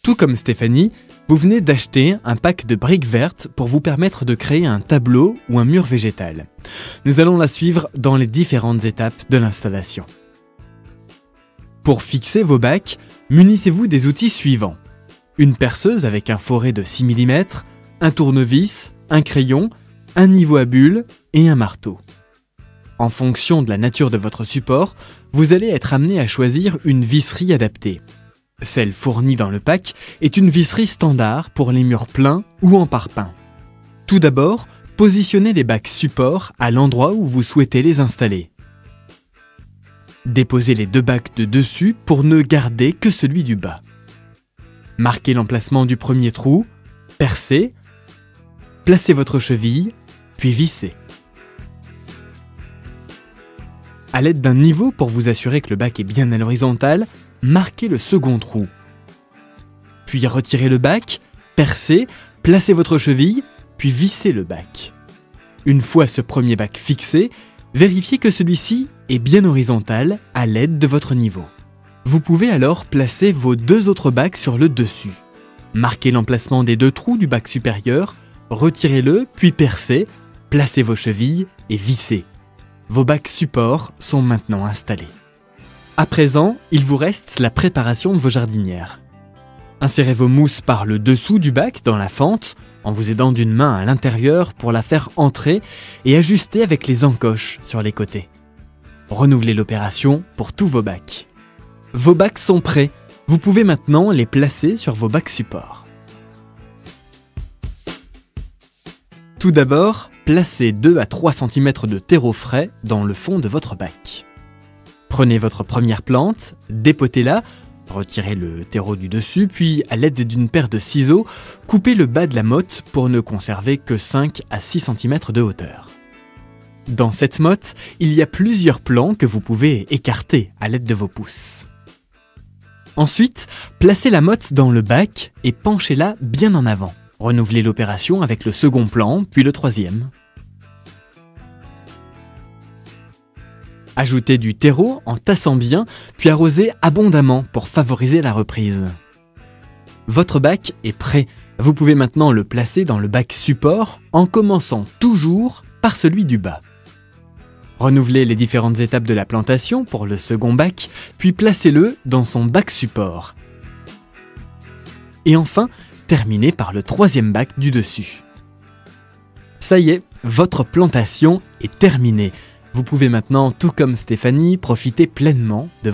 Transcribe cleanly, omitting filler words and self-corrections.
Tout comme Stéphanie, vous venez d'acheter un pack de briques vertes pour vous permettre de créer un tableau ou un mur végétal. Nous allons la suivre dans les différentes étapes de l'installation. Pour fixer vos bacs, munissez-vous des outils suivants. Une perceuse avec un foret de 6 mm, un tournevis, un crayon, un niveau à bulles et un marteau. En fonction de la nature de votre support, vous allez être amené à choisir une visserie adaptée. Celle fournie dans le pack est une visserie standard pour les murs pleins ou en parpaing. Tout d'abord, positionnez les bacs supports à l'endroit où vous souhaitez les installer. Déposez les deux bacs de dessus pour ne garder que celui du bas. Marquez l'emplacement du premier trou, percez, placez votre cheville, puis vissez. À l'aide d'un niveau pour vous assurer que le bac est bien à l'horizontale, marquez le second trou. Puis retirez le bac, percez, placez votre cheville, puis vissez le bac. Une fois ce premier bac fixé, vérifiez que celui-ci est bien horizontal à l'aide de votre niveau. Vous pouvez alors placer vos deux autres bacs sur le dessus. Marquez l'emplacement des deux trous du bac supérieur, retirez-le, puis percez, placez vos chevilles et vissez. Vos bacs supports sont maintenant installés. À présent, il vous reste la préparation de vos jardinières. Insérez vos mousses par le dessous du bac dans la fente, en vous aidant d'une main à l'intérieur pour la faire entrer et ajuster avec les encoches sur les côtés. Renouvelez l'opération pour tous vos bacs. Vos bacs sont prêts, vous pouvez maintenant les placer sur vos bacs supports. Tout d'abord, placez 2 à 3 cm de terreau frais dans le fond de votre bac. Prenez votre première plante, dépotez-la, retirez le terreau du dessus, puis à l'aide d'une paire de ciseaux, coupez le bas de la motte pour ne conserver que 5 à 6 cm de hauteur. Dans cette motte, il y a plusieurs plants que vous pouvez écarter à l'aide de vos pouces. Ensuite, placez la motte dans le bac et penchez-la bien en avant. Renouvelez l'opération avec le second plan, puis le troisième. Ajoutez du terreau en tassant bien, puis arrosez abondamment pour favoriser la reprise. Votre bac est prêt. Vous pouvez maintenant le placer dans le bac support en commençant toujours par celui du bas. Renouvelez les différentes étapes de la plantation pour le second bac, puis placez-le dans son bac support. Et enfin, terminez par le troisième bac du dessus. Ça y est, votre plantation est terminée. Vous pouvez maintenant, tout comme Stéphanie, profiter pleinement de